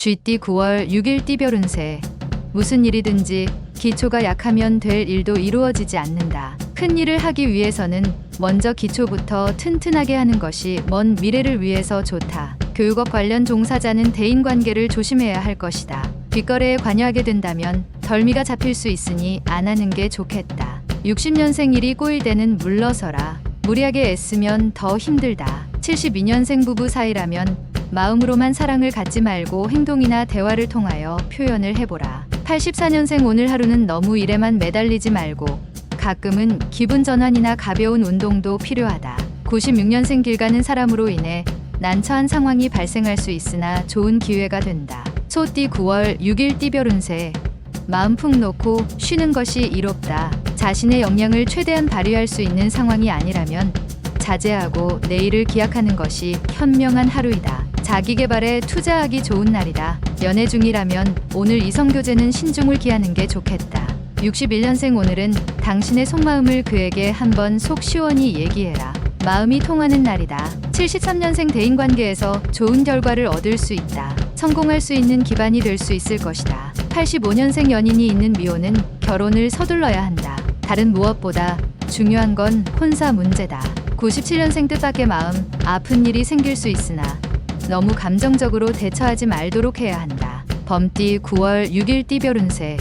쥐띠 9월 6일 띠별 운세. 무슨 일이든지 기초가 약하면 될 일도 이루어지지 않는다. 큰 일을 하기 위해서는 먼저 기초부터 튼튼하게 하는 것이 먼 미래를 위해서 좋다. 교육업 관련 종사자는 대인관계를 조심해야 할 것이다. 뒷거래에 관여하게 된다면 덜미가 잡힐 수 있으니 안 하는 게 좋겠다. 60년생 일이 꼬일 때는 물러서라. 무리하게 애쓰면 더 힘들다. 72년생 부부 사이라면 마음으로만 사랑을 갖지 말고 행동이나 대화를 통하여 표현을 해보라. 84년생 오늘 하루는 너무 일에만 매달리지 말고 가끔은 기분 전환이나 가벼운 운동도 필요하다. 96년생 길 가는 사람으로 인해 난처한 상황이 발생할 수 있으나 좋은 기회가 된다. 소띠 9월 6일 띠별 운세. 마음 푹 놓고 쉬는 것이 이롭다. 자신의 역량을 최대한 발휘할 수 있는 상황이 아니라면 자제하고 내일을 기약하는 것이 현명한 하루이다. 자기개발에 투자하기 좋은 날이다. 연애 중이라면 오늘 이성교제는 신중을 기하는 게 좋겠다. 61년생 오늘은 당신의 속마음을 그에게 한번 속 시원히 얘기해라. 마음이 통하는 날이다. 73년생 대인관계에서 좋은 결과를 얻을 수 있다. 성공할 수 있는 기반이 될 수 있을 것이다. 85년생 연인이 있는 미혼은 결혼을 서둘러야 한다. 다른 무엇보다 중요한 건 혼사 문제다. 97년생 뜻밖의 마음, 아픈 일이 생길 수 있으나 너무 감정적으로 대처하지 말도록 해야 한다. 범띠 9월 6일 띠별 운세.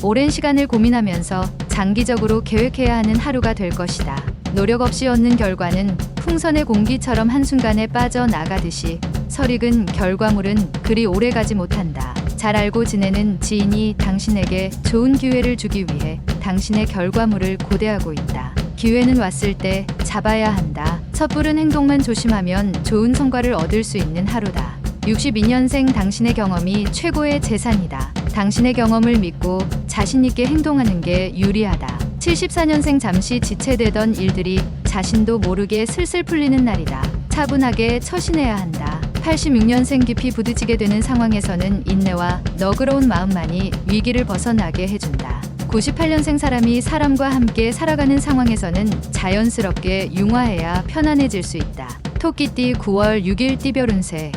오랜 시간을 고민하면서 장기적으로 계획해야 하는 하루가 될 것이다. 노력 없이 얻는 결과는 풍선의 공기처럼 한순간에 빠져나가듯이 설익은 결과물은 그리 오래가지 못한다. 잘 알고 지내는 지인이 당신에게 좋은 기회를 주기 위해 당신의 결과물을 고대하고 있다. 기회는 왔을 때 잡아야 한다. 섣부른 행동만 조심하면 좋은 성과를 얻을 수 있는 하루다. 62년생 당신의 경험이 최고의 재산이다. 당신의 경험을 믿고 자신 있게 행동하는 게 유리하다. 74년생 잠시 지체되던 일들이 자신도 모르게 슬슬 풀리는 날이다. 차분하게 처신해야 한다. 86년생 깊이 부딪히게 되는 상황에서는 인내와 너그러운 마음만이 위기를 벗어나게 해준다. 98년생 사람이 사람과 함께 살아가는 상황에서는 자연스럽게 융화해야 편안해질 수 있다. 토끼띠 9월 6일 띠별 운세.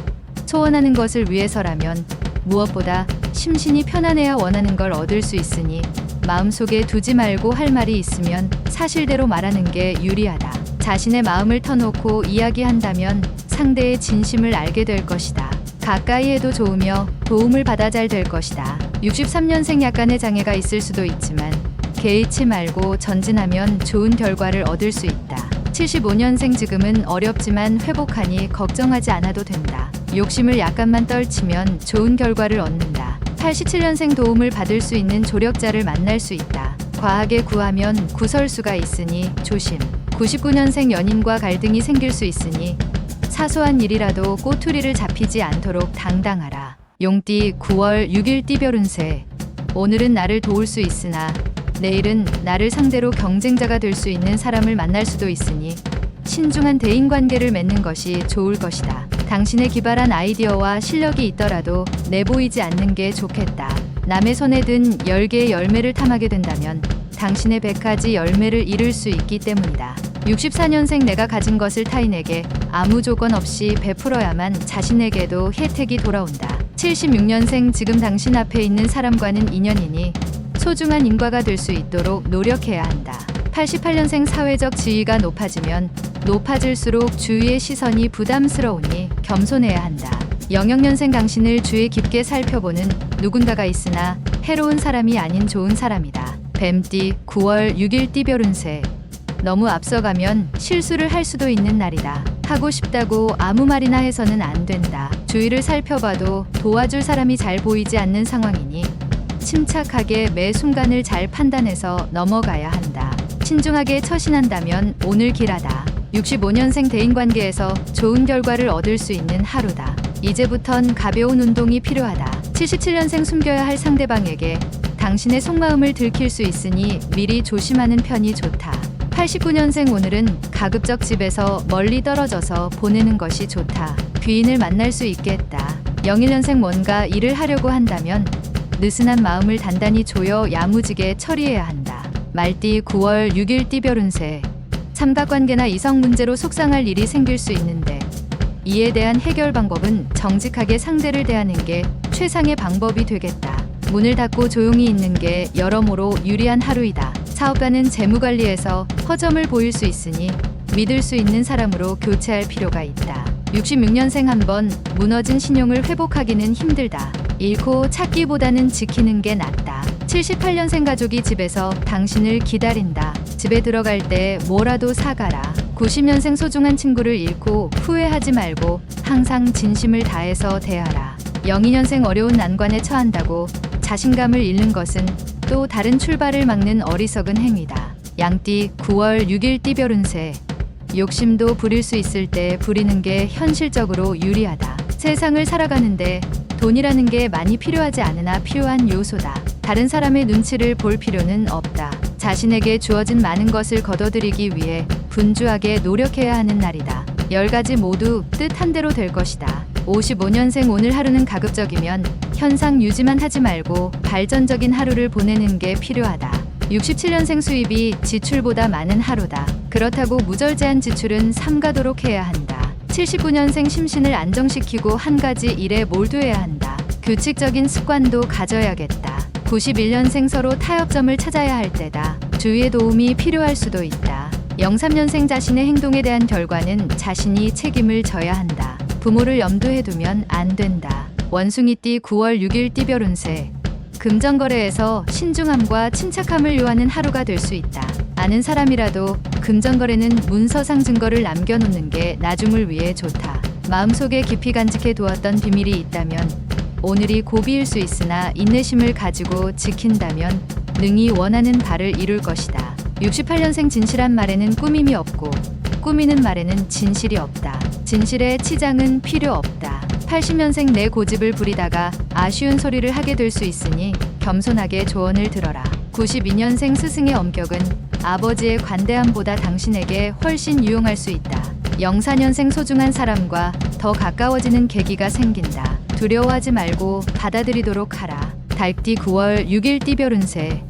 소원하는 것을 위해서라면 무엇보다 심신이 편안해야 원하는 걸 얻을 수 있으니 마음속에 두지 말고 할 말이 있으면 사실대로 말하는 게 유리하다. 자신의 마음을 터놓고 이야기한다면 상대의 진심을 알게 될 것이다. 가까이 해도 좋으며 도움을 받아 잘 될 것이다. 63년생 약간의 장애가 있을 수도 있지만 개의치 말고 전진하면 좋은 결과를 얻을 수 있다. 75년생 지금은 어렵지만 회복하니 걱정하지 않아도 된다. 욕심을 약간만 떨치면 좋은 결과를 얻는다. 87년생 도움을 받을 수 있는 조력자를 만날 수 있다. 과하게 구하면 구설수가 있으니 조심. 99년생 연인과 갈등이 생길 수 있으니 사소한 일이라도 꼬투리를 잡히지 않도록 당당하라. 용띠 9월 6일 띠별 운세. 오늘은 나를 도울 수 있으나 내일은 나를 상대로 경쟁자가 될 수 있는 사람을 만날 수도 있으니 신중한 대인관계를 맺는 것이 좋을 것이다. 당신의 기발한 아이디어와 실력이 있더라도 내보이지 않는 게 좋겠다. 남의 손에 든 10개의 열매를 탐하게 된다면 당신의 100가지 열매를 잃을 수 있기 때문이다. 64년생 내가 가진 것을 타인에게 아무 조건 없이 베풀어야만 자신에게도 혜택이 돌아온다. 76년생 지금 당신 앞에 있는 사람과는 인연이니 소중한 인과가 될 수 있도록 노력해야 한다. 88년생 사회적 지위가 높아지면 높아질수록 주위의 시선이 부담스러우니 겸손해야 한다. 00년생 당신을 주의 깊게 살펴보는 누군가가 있으나 해로운 사람이 아닌 좋은 사람이다. 뱀띠 9월 6일 띠별 운세. 너무 앞서가면 실수를 할 수도 있는 날이다. 하고 싶다고 아무 말이나 해서는 안 된다. 주위를 살펴봐도 도와줄 사람이 잘 보이지 않는 상황이니 침착하게 매 순간을 잘 판단해서 넘어가야 한다. 신중하게 처신한다면 오늘 길하다. 65년생 대인관계에서 좋은 결과를 얻을 수 있는 하루다. 이제부턴 가벼운 운동이 필요하다. 77년생 숨겨야 할 상대방에게 당신의 속마음을 들킬 수 있으니 미리 조심하는 편이 좋다. 89년생 오늘은 가급적 집에서 멀리 떨어져서 보내는 것이 좋다. 귀인을 만날 수 있겠다. 01년생 뭔가 일을 하려고 한다면 느슨한 마음을 단단히 조여 야무지게 처리해야 한다. 말띠 9월 6일 띠별 운세. 삼각관계나 이성 문제로 속상할 일이 생길 수 있는데 이에 대한 해결 방법은 정직하게 상대를 대하는 게 최상의 방법이 되겠다. 문을 닫고 조용히 있는 게 여러모로 유리한 하루이다. 사업가는 재무관리에서 허점을 보일 수 있으니 믿을 수 있는 사람으로 교체할 필요가 있다. 66년생 한번 무너진 신용을 회복하기는 힘들다. 잃고 찾기보다는 지키는 게 낫다. 78년생 가족이 집에서 당신을 기다린다. 집에 들어갈 때 뭐라도 사가라. 90년생 소중한 친구를 잃고 후회하지 말고 항상 진심을 다해서 대하라. 02년생 어려운 난관에 처한다고 자신감을 잃는 것은 또 다른 출발을 막는 어리석은 행위다. 양띠 9월 6일 띠별 운세. 욕심도 부릴 수 있을 때 부리는 게 현실적으로 유리하다. 세상을 살아가는데 돈이라는 게 많이 필요하지 않으나 필요한 요소다. 다른 사람의 눈치를 볼 필요는 없다. 자신에게 주어진 많은 것을 거둬들이기 위해 분주하게 노력해야 하는 날이다. 10가지 모두 뜻한 대로 될 것이다. 55년생 오늘 하루는 가급적이면 현상 유지만 하지 말고 발전적인 하루를 보내는 게 필요하다. 67년생 수입이 지출보다 많은 하루다. 그렇다고 무절제한 지출은 삼가도록 해야 한다. 79년생 심신을 안정시키고 한 가지 일에 몰두해야 한다. 규칙적인 습관도 가져야겠다. 91년생 서로 타협점을 찾아야 할 때다. 주위의 도움이 필요할 수도 있다. 03년생 자신의 행동에 대한 결과는 자신이 책임을 져야 한다. 부모를 염두에 두면 안 된다. 원숭이띠 9월 6일 띠별 운세. 금전거래에서 신중함과 침착함을 요하는 하루가 될 수 있다. 아는 사람이라도 금전거래는 문서상 증거를 남겨놓는 게 나중을 위해 좋다. 마음속에 깊이 간직해 두었던 비밀이 있다면 오늘이 고비일 수 있으나 인내심을 가지고 지킨다면 능히 원하는 바를 이룰 것이다. 68년생 진실한 말에는 꾸밈이 없고 꾸미는 말에는 진실이 없다. 진실에 치장은 필요 없다. 80년생 내 고집을 부리다가 아쉬운 소리를 하게 될 수 있으니 겸손하게 조언을 들어라. 92년생 스승의 엄격은 아버지의 관대함보다 당신에게 훨씬 유용할 수 있다. 04년생 소중한 사람과 더 가까워지는 계기가 생긴다. 두려워하지 말고 받아들이도록 하라. 달띠 9월 6일 띠별 운세.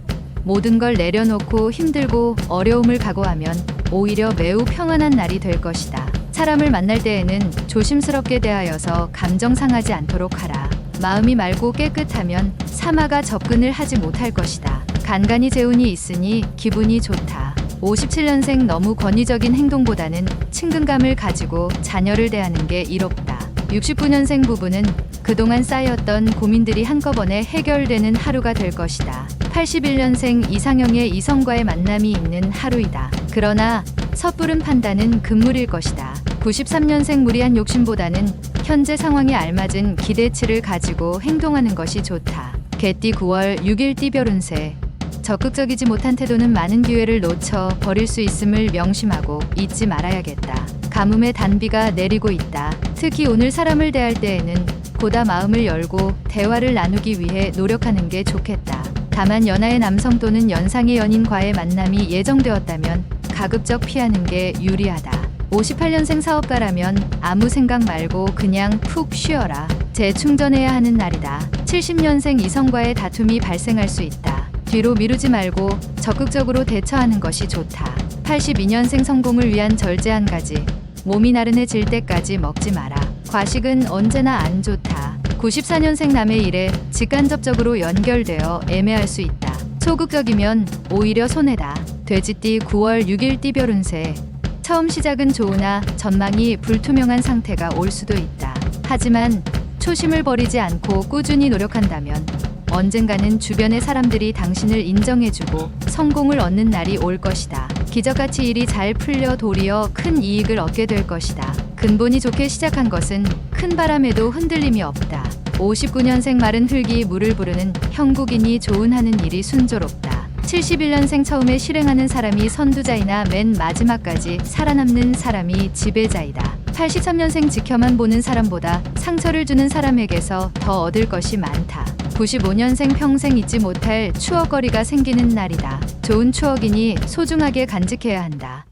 모든 걸 내려놓고 힘들고 어려움을 각오하면 오히려 매우 평안한 날이 될 것이다. 사람을 만날 때에는 조심스럽게 대하여서 감정 상하지 않도록 하라. 마음이 맑고 깨끗하면 사마가 접근을 하지 못할 것이다. 간간히 재운이 있으니 기분이 좋다. 57년생 너무 권위적인 행동보다는 친근감을 가지고 자녀를 대하는 게 이롭다. 69년생 부부는 그동안 쌓였던 고민들이 한꺼번에 해결되는 하루가 될 것이다. 81년생 이상형의 이성과의 만남이 있는 하루이다. 그러나 섣부른 판단은 금물일 것이다. 93년생 무리한 욕심보다는 현재 상황에 알맞은 기대치를 가지고 행동하는 것이 좋다. 개띠 9월 6일 띠별 운세. 적극적이지 못한 태도는 많은 기회를 놓쳐 버릴 수 있음을 명심하고 잊지 말아야겠다. 가뭄의 단비가 내리고 있다. 특히 오늘 사람을 대할 때에는 보다 마음을 열고 대화를 나누기 위해 노력하는 게 좋겠다. 다만 연하의 남성 또는 연상의 연인과의 만남이 예정되었다면 가급적 피하는 게 유리하다. 58년생 사업가라면 아무 생각 말고 그냥 푹 쉬어라. 재충전해야 하는 날이다. 70년생 이성과의 다툼이 발생할 수 있다. 뒤로 미루지 말고 적극적으로 대처하는 것이 좋다. 82년생 성공을 위한 절제 한 가지. 몸이 나른해질 때까지 먹지 마라. 과식은 언제나 안 좋다. 94년생 남의 일에 직간접적으로 연결되어 애매할 수 있다. 소극적이면 오히려 손해다. 돼지띠 9월 6일 띠별 운세. 처음 시작은 좋으나 전망이 불투명한 상태가 올 수도 있다. 하지만 초심을 버리지 않고 꾸준히 노력한다면 언젠가는 주변의 사람들이 당신을 인정해주고 성공을 얻는 날이 올 것이다. 기적같이 일이 잘 풀려 도리어 큰 이익을 얻게 될 것이다. 근본이 좋게 시작한 것은 큰 바람에도 흔들림이 없다. 59년생 마른 흙이 물을 부르는 형국이니 좋은 하는 일이 순조롭다. 71년생 처음에 실행하는 사람이 선두자이나 맨 마지막까지 살아남는 사람이 지배자이다. 83년생 지켜만 보는 사람보다 상처를 주는 사람에게서 더 얻을 것이 많다. 95년생 평생 잊지 못할 추억거리가 생기는 날이다. 좋은 추억이니 소중하게 간직해야 한다.